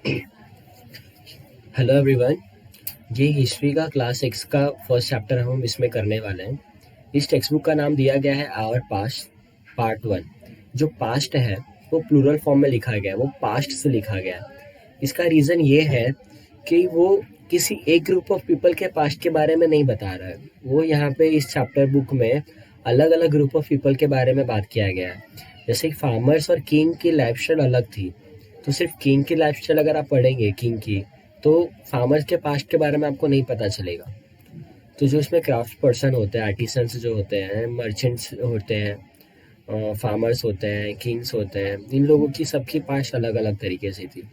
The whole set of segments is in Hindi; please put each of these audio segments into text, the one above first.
Hello everyone. ये हिस्ट्री का क्लास 6 का फर्स्ट चैप्टर हम इसमें करने वाले हैं। इस टेक्स्ट बुक का नाम दिया गया है आवर पास्ट पार्ट 1। जो पास्ट है वो प्लूरल फॉर्म में लिखा गया है, वो पास्ट से लिखा गया है। इसका रीज़न ये है कि वो किसी एक ग्रुप ऑफ पीपल के पास्ट के बारे में नहीं बता रहा है। वो यहाँ पे इस चैप्टर बुक में अलग अलग ग्रुप ऑफ पीपल के बारे में बात किया गया है। जैसे फार्मर्स और किंग की लाइफस्टाइल अलग थी, तो सिर्फ किंग की लाइफस्टाइल अगर आप पढ़ेंगे किंग की, तो फार्मर्स के पास्ट के बारे में आपको नहीं पता चलेगा। तो जो इसमें क्राफ्ट पर्सन होते हैं, आर्टिसंस जो होते हैं, मर्चेंट्स होते हैं, फार्मर्स होते हैं, किंग्स होते हैं, इन लोगों की सबकी पास्ट अलग अलग तरीके से थी।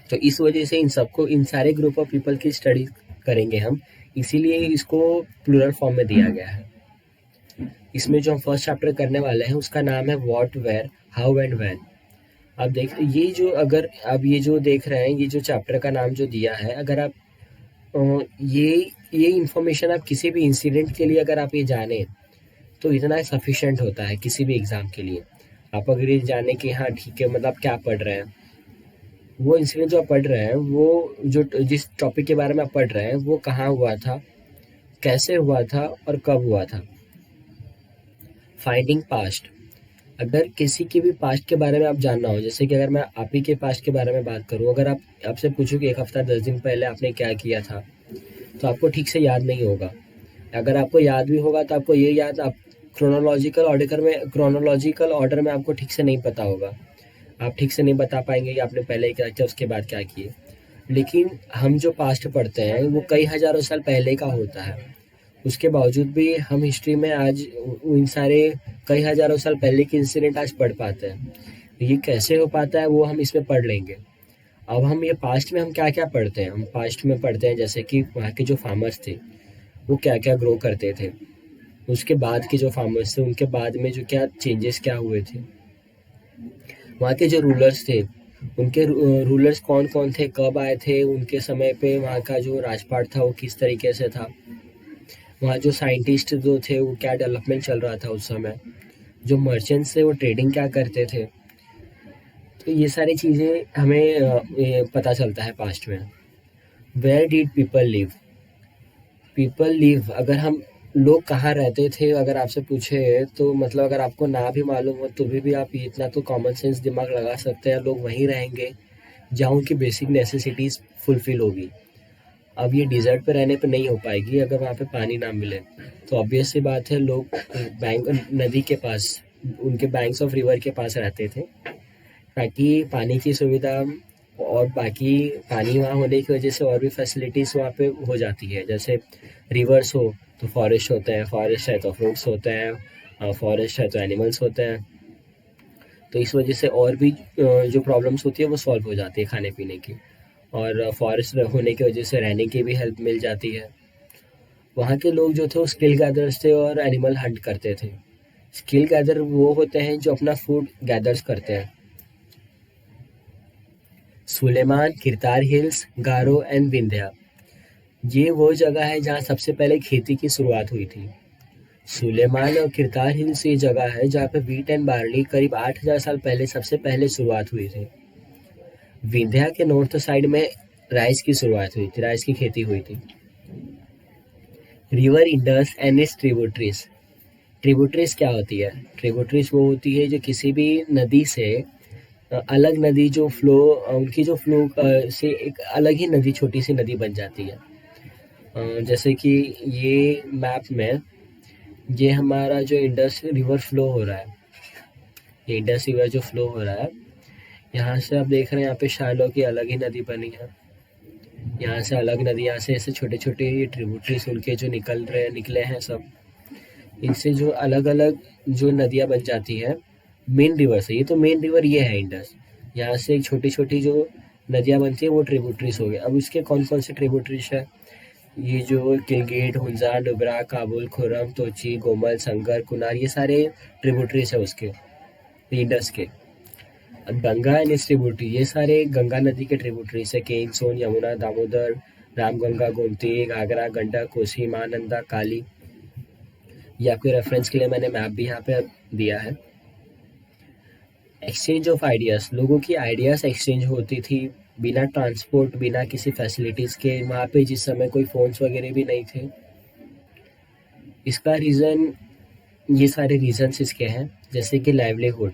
तो इस वजह से इन सारे ग्रुप ऑफ पीपल की स्टडी करेंगे हम, इसीलिए इसको प्लूरल फॉर्म में दिया गया है। इसमें जो हम फर्स्ट चैप्टर करने वाले हैं उसका नाम है what, where, how and when. आप देख ये जो अगर आप ये जो देख रहे हैं, ये जो चैप्टर का नाम जो दिया है, अगर आप ये इन्फॉर्मेशन आप किसी भी इंसिडेंट के लिए अगर आप ये जाने तो इतना सफिशेंट होता है किसी भी एग्ज़ाम के लिए। आप अगर ये जाने कि हाँ ठीक है, मतलब क्या पढ़ रहे हैं, वो इंसिडेंट जो आप पढ़ रहे हैं, वो जो जिस टॉपिक के बारे में आप पढ़ रहे हैं वो कहाँ हुआ था, कैसे हुआ था और कब हुआ था। फाइंडिंग पास्ट, अगर किसी के भी पास्ट के बारे में आप जानना हो, जैसे कि अगर मैं आप ही के पास्ट के बारे में बात करूं, अगर आप आपसे पूछूं कि 1 हफ्ता 10 दिन पहले आपने क्या किया था, तो आपको ठीक से याद नहीं होगा। अगर आपको याद भी होगा तो आपको ये याद आप क्रोनोलॉजिकल ऑर्डर में आपको ठीक से नहीं पता होगा। आप ठीक से नहीं बता पाएंगे कि आपने पहले क्या किया, उसके बाद क्या किए। लेकिन हम जो पास्ट पढ़ते हैं वो कई हज़ारों साल पहले का होता है। उसके बावजूद भी हम हिस्ट्री में आज इन सारे कई हज़ारों साल पहले के इंसिडेंट आज पढ़ पाते हैं। ये कैसे हो पाता है वो हम इसमें पढ़ लेंगे। अब हम ये पास्ट में हम क्या-क्या पढ़ते हैं? हम पास्ट में पढ़ते हैं जैसे कि वहाँ के जो फार्मर्स थे, वो क्या-क्या ग्रो करते थे। उसके बाद के जो फार्मर्स थे, उनके बाद में जो क्या चेंजेस क्या हुए थे। वहाँ के जो रूलर्स थे, उनके रूलर्स कौन-कौन थे, कब आए थे, उनके समय पे वहाँ का जो राजपाट था वो किस तरीके से था। वहाँ जो साइंटिस्ट जो थे वो क्या डेवलपमेंट चल रहा था उस समय। जो मर्चेंट्स थे वो ट्रेडिंग क्या करते थे। तो ये सारी चीज़ें हमें ये पता चलता है पास्ट में। Where did people live, people live, अगर हम लोग कहाँ रहते थे अगर आपसे पूछे, तो मतलब अगर आपको ना भी मालूम हो तो भी आप इतना तो कॉमन सेंस दिमाग लगा सकते हैं, लोग वहीं रहेंगे जहाँ उनकी बेसिक नेसेसिटीज़ फुलफिल होगी। अब ये डिज़र्ट पे रहने पे नहीं हो पाएगी अगर वहाँ पे पानी ना मिले। तो ऑब्वियस सी बात है, लोग बैंक नदी के पास, उनके बैंक्स ऑफ रिवर के पास रहते थे, ताकि पानी की सुविधा और बाकी पानी वहाँ होने की वजह से और भी फैसिलिटीज़ वहाँ पे हो जाती है। जैसे रिवर्स हो तो फॉरेस्ट होते हैं, फॉरेस्ट है तो फ्रूट्स होते हैं, फॉरेस्ट है तो एनिमल्स होते हैं। तो इस वजह से और भी जो प्रॉब्लम्स होती है वो सॉल्व हो जाती है खाने पीने की, और फॉरेस्ट होने की वजह से रहने की भी हेल्प मिल जाती है। वहाँ के लोग जो थे वो स्किल गैदर्स थे और एनिमल हंट करते थे। स्किल गैदर वो होते हैं जो अपना फूड गैदर्स करते हैं। Suleman, Kirtar hills, Garo and Vindhya, ये वो जगह है जहाँ सबसे पहले खेती की शुरुआत हुई थी। सुलेमान और किरतार हिल्स ये जगह है जहाँ पे वीट एंड बार्ली करीब 8,000 साल पहले सबसे पहले शुरुआत हुई थी। विंध्या के नॉर्थ साइड में राइस की शुरुआत हुई थी, राइस की खेती हुई थी। River Indus and it's tributaries, tributaries क्या होती है? ट्रिब्यूटरीज वो होती है जो किसी भी नदी से अलग नदी जो फ्लो, उनकी जो फ्लो से एक अलग ही नदी, छोटी सी नदी बन जाती है। जैसे कि ये मैप में ये हमारा जो इंडस रिवर फ्लो हो रहा है, ये इंडस रिवर जो फ्लो हो रहा है, यहाँ से आप देख रहे हैं यहाँ पे शायलों की अलग ही नदी बनी है। यहाँ से अलग नदी, यहाँ से ऐसे छोटे छोटे ये ट्रिब्यूटरीज उनके जो निकले हैं सब, इनसे जो अलग अलग जो नदियाँ बन जाती है मेन रिवर से। ये तो मेन रिवर ये है इंडस, यहाँ से एक छोटी छोटी जो नदियाँ बनती है वो ट्रिब्यूटरीज हो गए। अब इसके कौन कौन से ट्रिब्यूटरीज है? ये जो किलगेट, हुंजा, डुबरा, काबुल, खुरम, तोची, गोमल, संगर, कुनार, ये सारे ट्रिब्यूटरीज है उसके, इंडस के। गंगा एंड इट्स ट्रिब्यूटरी, ये सारे गंगा नदी के ट्रिब्यूटरीज है। केन, सोन, यमुना, दामोदर, रामगंगा, गोमती, घाघरा, गंडक, कोसी, महानंदा, काली। ये आपके रेफरेंस के लिए मैंने मैप भी यहाँ पे दिया है। एक्सचेंज ऑफ आइडियाज़, लोगों की आइडियाज़ एक्सचेंज होती थी बिना ट्रांसपोर्ट, बिना किसी फैसिलिटीज़ के वहाँ पे, जिस समय कोई फ़ोन्स वगैरह भी नहीं थे। इसका रीज़न, ये सारे रीज़न्स इसके हैं, जैसे कि लाइवलीहुड।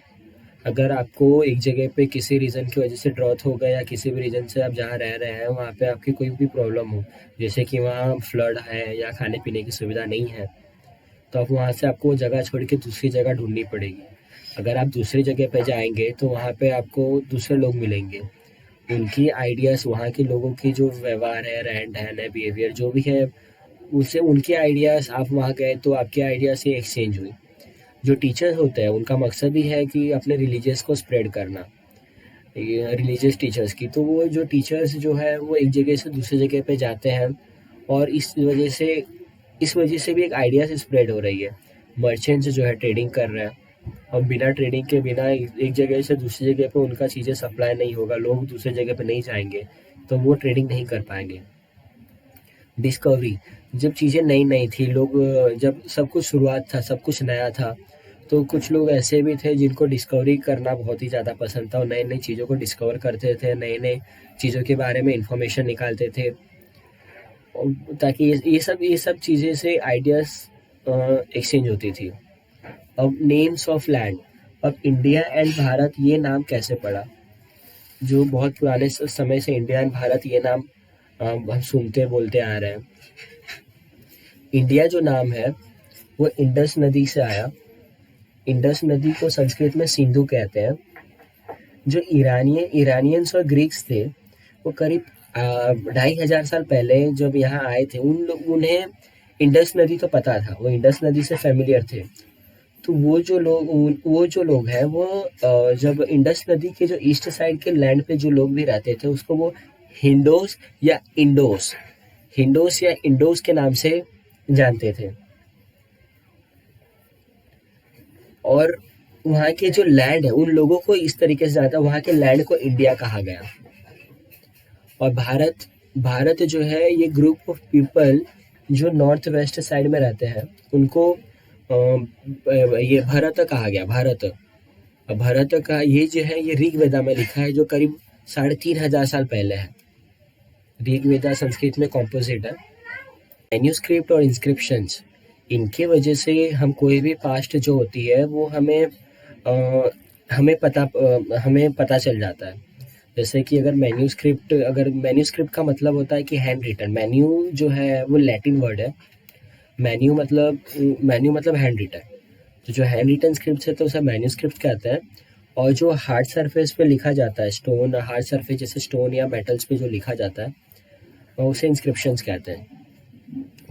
अगर आपको एक जगह पे किसी रीज़न की वजह से ड्रॉथ हो गया, या किसी भी रीज़न से आप जहाँ रह रहे हैं वहाँ पे आपकी कोई भी प्रॉब्लम हो, जैसे कि वहाँ फ्लड है या खाने पीने की सुविधा नहीं है, तो आप वहाँ से आपको वो जगह छोड़ के दूसरी जगह ढूंढनी पड़ेगी। अगर आप दूसरी जगह पे जाएंगे तो वहाँ पे आपको दूसरे लोग मिलेंगे, उनकी आइडियाज़, वहाँ के लोगों की जो व्यवहार है, रहन सहन है, बिहेवियर जो भी है, उससे उनके आइडियाज़, आप वहाँ गए तो आपके आइडिया से एक्सचेंज हुई। जो टीचर्स होते हैं उनका मकसद भी है कि अपने रिलीजियस को स्प्रेड करना, रिलीजियस टीचर्स की। तो वो जो टीचर्स जो है वो एक जगह से दूसरी जगह पे जाते हैं, और इस वजह से भी एक आइडिया से स्प्रेड हो रही है। मर्चेंट्स जो है ट्रेडिंग कर रहे हैं, और बिना ट्रेडिंग के, बिना एक जगह से दूसरी जगह पे उनका चीज़ें सप्लाई नहीं होगा, लोग दूसरी जगह पे नहीं जाएंगे, तो वो ट्रेडिंग नहीं कर पाएंगे। डिस्कवरी, जब चीज़ें नई नई थी, लोग जब सब कुछ शुरुआत था, सब कुछ नया था, तो कुछ लोग ऐसे भी थे जिनको डिस्कवरी करना बहुत ही ज़्यादा पसंद था, और नई नई चीज़ों को डिस्कवर करते थे, नए नए चीज़ों के बारे में इंफॉर्मेशन निकालते थे, ताकि ये सब चीज़ें से आइडियाज़ एक्सचेंज होती थी। अब नेम्स ऑफ लैंड, अब इंडिया एंड भारत ये नाम कैसे पड़ा? जो बहुत पुराने समय से इंडिया एंड भारत ये नाम हम सुनते बोलते आ रहे हैं। इंडिया जो नाम है वो इंडस नदी से आया। इंडस नदी को संस्कृत में सिंधु कहते हैं। जो इरानियंस और ग्रीक्स थे, वो करीब 2500 साल पहले जब यहाँ आए थे, उन्हें इंडस नदी तो पता था, वो इंडस नदी से फेमिलियर थे। तो वो जो लोग हैं वो जब इंडस नदी के जो ईस्ट साइड के लैंड पे जो लोग भी रहते थे, उसको वो हिंडोस या इंडोस के नाम से जानते थे। और वहाँ के जो लैंड है, उन लोगों को इस तरीके से जाता है, वहाँ के लैंड को इंडिया कहा गया। और भारत भारत जो है, ये ग्रुप ऑफ पीपल जो नॉर्थ वेस्ट साइड में रहते हैं, उनको ये भारत कहा गया। भारत का ये जो है, ये ऋग्वेदा में लिखा है, जो करीब 3500 साल पहले है। ऋग्वेदा संस्कृत में कॉम्पोजिट है। मैन्यूस्क्रिप्ट और इंस्क्रिप्शंस, इनके वजह से हम कोई भी पास्ट जो होती है वो हमें पता चल जाता है। जैसे कि अगर मैन्यूस्क्रिप्ट का मतलब होता है कि हैंड रिटन। मैन्यू जो है वो लैटिन वर्ड है। मैन्यू मतलब हैंड रिटन। तो जो हैंड रिटन स्क्रिप्ट है तो उसे मैन्यूस्क्रिप्ट कहते हैं। और जो हार्ड सरफेस पे लिखा जाता है, हार्ड सरफेस जैसे स्टोन या मेटल्स पे जो लिखा जाता है, उसे इंस्क्रिप्शंस कहते हैं।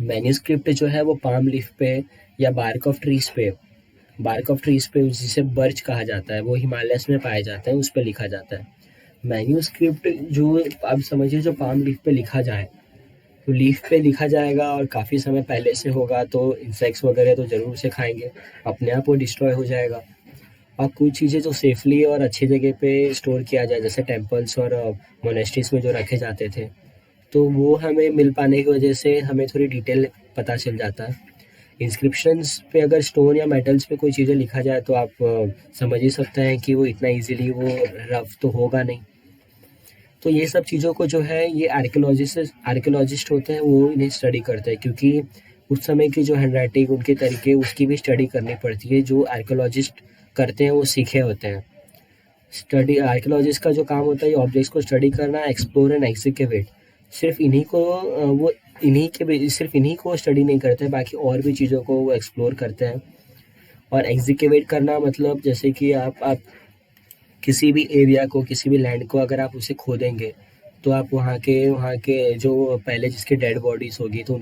मैन्यूस्क्रिप्ट जो है वो पाम लीफ पे या बार्क ऑफ ट्रीज पे, जिसे बर्च कहा जाता है, वो हिमालयस में पाए जाते हैं, उस पे लिखा जाता है। मैन्यूस्क्रिप्ट जो आप समझिए, जो पाम लीफ पे लिखा जाए, तो लीफ पे लिखा जाएगा और काफ़ी समय पहले से होगा, तो इंसेक्ट्स वगैरह तो ज़रूर से खाएंगे, अपने आप वो डिस्ट्रॉय हो जाएगा। और कुछ चीज़ें जो सेफली और अच्छी जगह पे स्टोर किया जाए, जैसे टेम्पल्स और मोनेस्ट्रीज में जो रखे जाते थे, तो वो हमें मिल पाने की वजह से हमें थोड़ी डिटेल पता चल जाता है। इंस्क्रिप्शंस पे अगर स्टोन या मेटल्स पे कोई चीज़ें लिखा जाए तो आप समझ ही सकते हैं कि वो इतना इजीली वो रफ तो होगा नहीं। तो ये सब चीज़ों को जो है, ये आर्कियोलॉजिस्ट होते हैं, वो इन्हें स्टडी करते हैं, क्योंकि उस समय की जो हैंड राइटिंग, उनके तरीके, उसकी भी स्टडी करनी पड़ती है। जो आर्कियोलॉजिस्ट करते हैं वो सीखे होते हैं। आर्कियोलॉजिस्ट का जो काम होता है, ये ऑब्जेक्ट्स को स्टडी करना, एक्सप्लोर एंड एक्सकेवेट। सिर्फ इन्हीं को स्टडी नहीं करते, बाकी और भी चीज़ों को वो एक्सप्लोर करते हैं। और एक्सकेवेट करना मतलब, जैसे कि आप किसी भी एरिया को, किसी भी लैंड को अगर आप उसे खोदेंगे, तो आप वहाँ के जो पहले जिसके डेड बॉडीज होगी, तो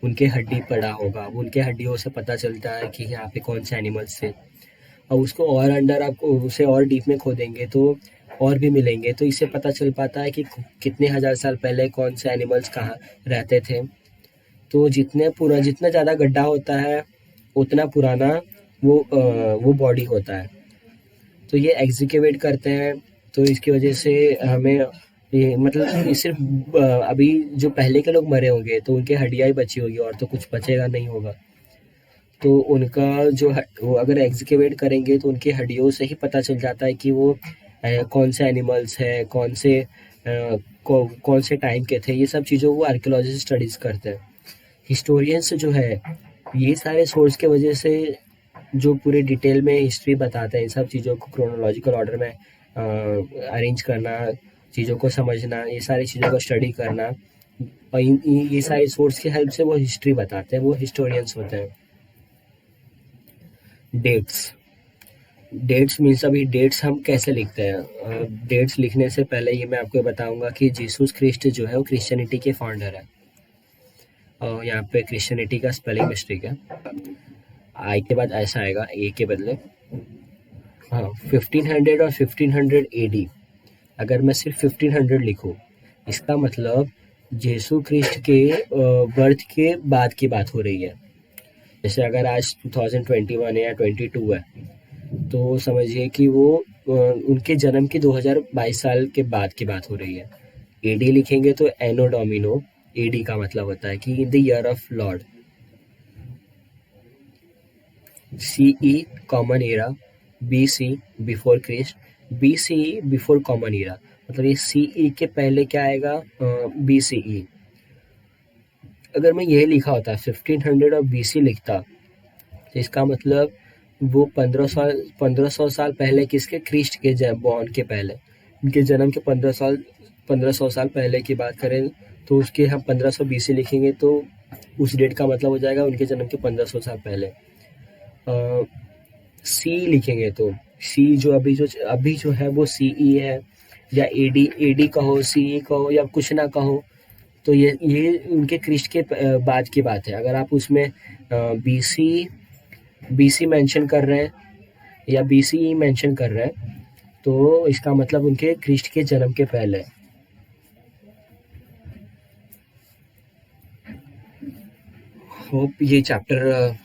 उनके हड्डी पड़ा होगा, उनके हड्डियों से पता चलता है कि यहाँ पे कौन से एनिमल्स थे। और उसको और अंडर आपको उसे और डीप में खोदेंगे तो और भी मिलेंगे, तो इससे पता चल पाता है कि कितने हज़ार साल पहले कौन से एनिमल्स कहाँ रहते थे। तो जितना ज़्यादा गड्ढा होता है, उतना पुराना वो बॉडी होता है। तो ये एक्सकेवेट करते हैं, तो इसकी वजह से हमें ये मतलब, ये सिर्फ अभी जो पहले के लोग मरे होंगे तो उनकी हड्डियाँ ही बची होगी, और तो कुछ बचेगा नहीं होगा। तो उनका वो अगर एक्सकेवेट करेंगे तो उनकी हड्डियों से ही पता चल जाता है कि वो कौन से एनिमल्स हैं, कौन से कौन से टाइम के थे, ये सब चीज़ों को आर्कियोलॉजिस्ट स्टडीज़ करते हैं। हिस्टोरियंस जो है ये सारे सोर्स के वजह से जो पूरे डिटेल में हिस्ट्री बताते हैं, इन सब चीज़ों को क्रोनोलॉजिकल ऑर्डर में अरेंज करना, चीज़ों को समझना, ये सारी चीज़ों को स्टडी करना, और ये सारे सोर्स की हेल्प से वो हिस्ट्री बताते हैं, वो हिस्टोरियंस होते हैं। डेट्स डेट्स मीन्स अभी डेट्स हम कैसे लिखते हैं। डेट्स लिखने से पहले ये मैं आपको बताऊंगा कि जीसस क्रिस्ट जो है वो क्रिश्चियनिटी के फाउंडर है। और यहाँ पे क्रिश्चियनिटी का स्पेलिंग मिस्टेक है, आई के बाद ऐसा आएगा ए के बदले। हाँ, 1500 और 1500 एडी। अगर मैं सिर्फ 1500 लिखूँ, इसका मतलब यीशु क्रिस्ट के बर्थ के बाद की बात हो रही है। जैसे अगर आज 2021 है या 22 है, तो समझिए कि वो उनके जन्म के 2022 साल के बाद की बात हो रही है। एडी लिखेंगे तो एनो डोमिनो, एडी का मतलब होता है कि in the year of lord. CE common era, BC before Christ, BCE before common era, मतलब ये सीई के पहले क्या आएगा, बीसीई। अगर मैं ये लिखा होता 1500 और बीसी लिखता, तो इसका मतलब वो 1500 साल पहले किसके, क्रिस्ट के बॉर्न के पहले, उनके जन्म के 1500 साल पहले की बात करें तो उसके हम 1500 बीसी लिखेंगे, तो उस डेट का मतलब हो जाएगा उनके जन्म के 1500 साल पहले। सी लिखेंगे तो सी जो अभी जो है वो सीई है, या एडी कहो, सीई कहो, या कुछ ना कहो, तो ये उनके क्रिस्ट के बाद की बात है। अगर आप उसमें बीसी मेंशन कर रहे हैं या बीसीई मेंशन कर रहे हैं, तो इसका मतलब उनके क्रिस्ट के जन्म के पहले। होप ये चैप्टर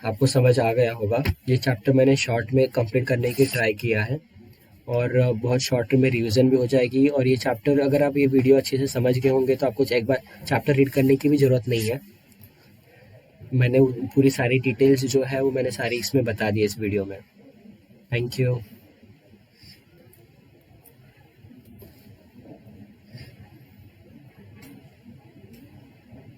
आपको समझ आ गया होगा। ये चैप्टर मैंने शॉर्ट में कंप्लीट करने की ट्राई किया है, और बहुत शॉर्ट में रिवीजन भी हो जाएगी। और ये चैप्टर अगर आप ये वीडियो अच्छे से समझ गए होंगे तो आपको एक बार चैप्टर रीड करने की भी ज़रूरत नहीं है। मैंने पूरी सारी डिटेल्स जो है वो मैंने सारी इसमें बता दी इस वीडियो में। Thank you.